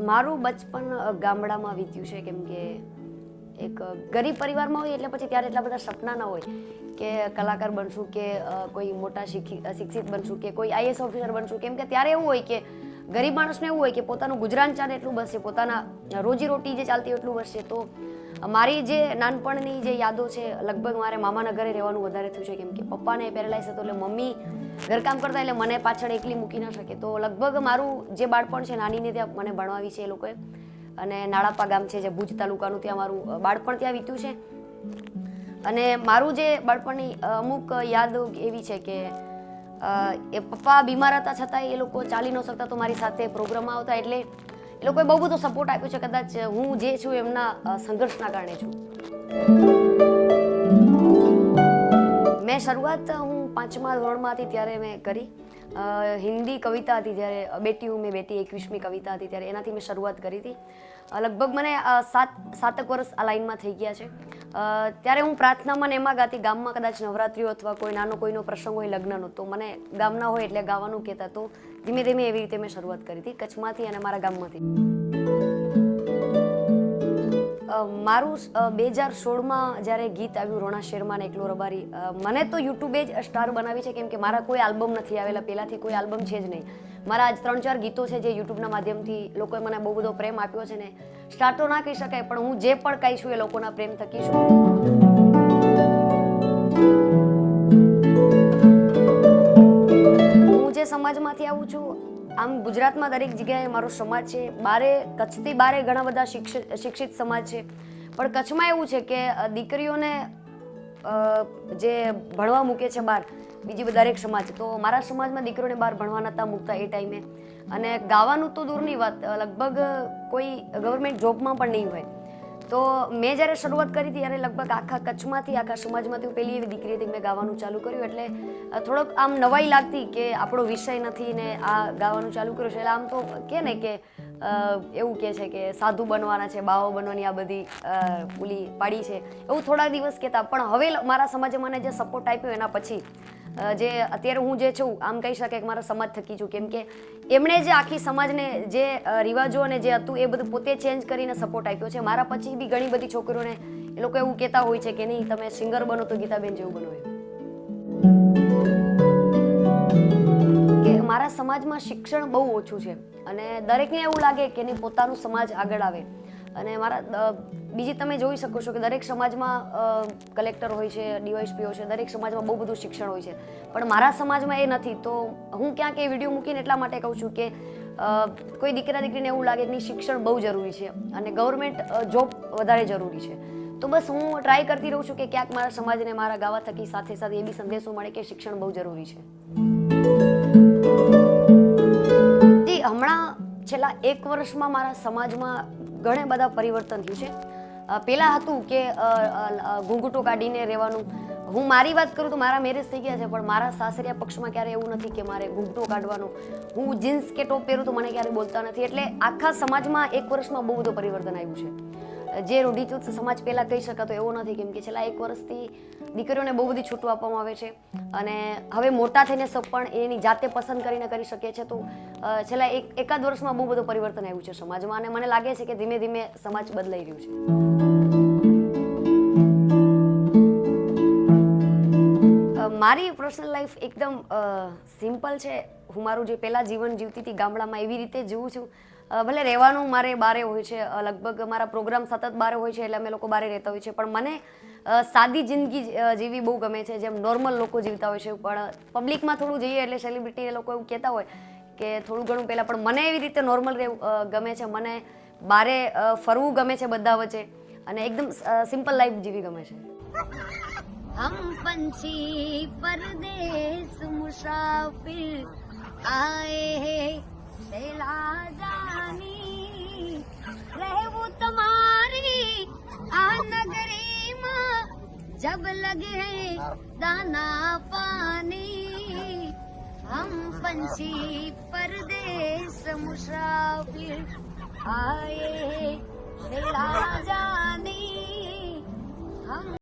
મારું બચપન ગામડામાં વીત્યું છે, કેમ કે એક ગરીબ પરિવારમાં હોય એટલે પછી ત્યારે એટલા બધા સપના ના હોય કે કલાકાર બનશું કે કોઈ મોટા શિક્ષિત બનશું કે કોઈ આઈએસ ઓફિસર બનશું, કેમ કે ત્યારે એવું હોય કે ગરીબ માણસને એવું હોય કે પોતાનું ગુજરાન ચાલે એટલું બસ છે, પોતાના રોજીરોટી જે ચાલતી હોય એટલું બસ છે. તો મારી જે નાનપણની જે યાદો છે, લગભગ મારે મામાના ઘરે રહેવાનું વધારે થયું છે, કેમ કે પપ્પાને પેરેલાઇઝ હતો એટલે મમ્મી ઘરકામ કરતા એટલે મને પાછળ એકલી મૂકી ના શકે. તો લગભગ મારું જે બાળપણ છે નાનીને ત્યાં મને ભણવાવી છે એ લોકોએ, અને નાળાપા ગામ છે જે ભુજ તાલુકાનું, ત્યાં મારું બાળપણ ત્યાં વીત્યું છે. અને મારું જે બાળપણની અમુક યાદો એવી છે કે એ પપ્પા બીમાર હતા છતાંય એ લોકો ચાલી ન શકતા તો મારી સાથે પ્રોગ્રામમાં આવતા, એટલે એ લોકોએ બહુ બધો સપોર્ટ આપ્યો છે. કદાચ હું જે છું એમના સંઘર્ષના કારણે છું. મેં શરૂઆત હું 5મા ધોરણમાં હતી ત્યારે મેં કરી. હિન્દી કવિતા હતી, જ્યારે બેટી હું મેં બેટી 21મી કવિતા હતી ત્યારે એનાથી મેં શરૂઆત કરી હતી. લગભગ મને 7 વર્ષ આ લાઈનમાં થઈ ગયા છે. ત્યારે હું પ્રાર્થનામાં ને એમાં ગાતી. ગામમાં કદાચ નવરાત્રિઓ અથવા કોઈ નાનો કોઈનો પ્રસંગ હોય લગ્નનો, તો મને ગામના હોય એટલે ગાવાનું કહેતા. તો ધીમે ધીમે એવી રીતે મેં શરૂઆત કરી હતી કચ્છમાંથી અને મારા ગામમાંથી. મારું 2016માં જ્યારે ગીત આવ્યું રોણા શેરમાન એકલો રબારી, મને તો યુટ્યુબે જ સ્ટાર બનાવી છે, કેમ કે મારા કોઈ આલ્બમ નથી આવેલા, પહેલાંથી કોઈ આલ્બમ છે જ નહીં. મારા આજ 3-4 ગીતો છે જે યુટ્યુબના માધ્યમથી લોકોએ મને બહુ બધો પ્રેમ આપ્યો છે ને. સ્ટાર તો ના કહી શકાય, પણ હું જે પણ કહી છું એ લોકોના પ્રેમ થકી છું. હું જે સમાજમાંથી આવું છું, આમ ગુજરાતમાં દરેક જગ્યાએ મારો સમાજ છે. કચ્છથી બારે ઘણા બધા શિક્ષિત સમાજ છે, પણ કચ્છમાં એવું છે કે દીકરીઓને જે ભણવા મૂકે છે બહાર, બીજી દરેક સમાજ. તો મારા સમાજમાં દીકરીઓને બહાર ભણવા નહોતા મૂકતા એ ટાઈમે. અને ગાવાનું તો દૂરની વાત, લગભગ કોઈ ગવર્મેન્ટ જોબમાં પણ નહીં હોય. તો મેં જ્યારે શરૂઆત કરી હતી ત્યારે લગભગ આખા કચ્છમાંથી, આખા સમાજમાંથી હું પહેલી એવી દીકરી હતી મેં ગાવાનું ચાલુ કર્યું. એટલે થોડોક આમ નવાઈ લાગતી કે આપણો વિષય નથી ને આ ગાવાનું ચાલુ કર્યું છે. એટલે આમ તો કે ને કે એવું કહે છે કે સાધુ બનવાના છે, બાવો બનવાની આ બધી પુલી પાડી છે, એવું થોડા દિવસ કહેતા. પણ હવે મારા સમાજે મને જે સપોર્ટ આપ્યો એના પછી જે અત્યારે હું જે છું આમ કહી શકાય કે મારા સમાજ થકી છું, કેમ કે એમણે જે આખી સમાજને જે રિવાજો અને જે હતું એ બધું પોતે ચેન્જ કરીને સપોર્ટ આપ્યો છે. મારા પછી બી ઘણી બધી છોકરીઓને એ લોકો એવું કહેતા હોય છે કે નહીં તમે સિંગર બનો તો ગીતાબેન જેવું બનો. કે મારા સમાજમાં શિક્ષણ બહુ ઓછું છે અને દરેકને એવું લાગે કે નહીં પોતાનું સમાજ આગળ આવે. અને મારા બીજી તમે જોઈ શકો છો કે દરેક સમાજમાં કલેક્ટર હોય છે, ડીવાયએસપી હોય છે, દરેક સમાજમાં બહુ બધું શિક્ષણ હોય છે, પણ મારા સમાજમાં એ નથી. તો હું ક્યાંક એ વિડીયો મૂકીને એટલા માટે કહું છું કે કોઈ દીકરા દીકરીને એવું લાગે કે શિક્ષણ બહુ જરૂરી છે અને ગવર્મેન્ટ જોબ વધારે જરૂરી છે. તો બસ હું ટ્રાય કરતી રહું છું કે ક્યાંક મારા સમાજને મારા ગાવા થકી સાથે સાથે એ બી સંદેશો મળે કે શિક્ષણ બહુ જરૂરી છે. હમણાં છેલ્લા 1 વર્ષમાં મારા સમાજમાં ઘણા બધા પરિવર્તન થયું છે. પહેલાં હતું કે ઘૂંઘટો કાઢીને રહેવાનું. હું મારી વાત કરું તો મારા મેરેજ થઈ ગયા છે, પણ મારા સાસરિયા પક્ષમાં ક્યારે એવું નથી કે મારે ઘૂંઘટો કાઢવાનો. હું જીન્સ કે ટોપ પહેરું તો મને ક્યારે બોલતા નથી. એટલે આખા સમાજમાં 1 વર્ષમાં બહુ બધું પરિવર્તન આવ્યું છે. જે રૂઢિચુસ્ત સમાજ પહેલાં કહી શકાતો એવો નથી, કેમ કે છેલ્લા 1 વર્ષથી દીકરીઓને બહુ બધી છૂટો આપવામાં આવે છે અને હવે મોટા થઈને સબ પણ એની જાતે પસંદ કરીને કરી શકે છે. તો છેલ્લા એકાદ વર્ષમાં બહુ બધું પરિવર્તન આવ્યું છે સમાજમાં અને મને લાગે છે કે ધીમે ધીમે સમાજ બદલાઈ રહ્યું છે. મારી પર્સનલ લાઈફ એકદમ સિમ્પલ છે. હું મારું જે પહેલાં જીવન જીવતી હતી ગામડામાં એવી રીતે જીવું છું. ભલે રહેવાનું મારે બારે હોય છે, લગભગ મારા પ્રોગ્રામ સતત બારે હોય છે એટલે અમે લોકો બારે રહેતા હોય છે, પણ મને સાદી જિંદગી જીવી બહુ ગમે છે, જેમ નોર્મલ લોકો જીવતા હોય છે. પણ પબ્લિકમાં થોડું જઈએ એટલે સેલિબ્રિટી લોકો એવું કહેતા હોય કે થોડું ઘણું પહેલાં, પણ મને એવી રીતે નોર્મલ રહેવું ગમે છે. મને બારે ફરવું ગમે છે બધા વચ્ચે અને એકદમ સિમ્પલ લાઈફ જીવી ગમે છે. हम पंछी परदेस मुसाफिर आए हैं सैला जानी रहूं तुम्हारी आ नगरी में जब लगे दाना पानी हम पंछी परदेस मुसाफिर आए हैं सैला जानी हम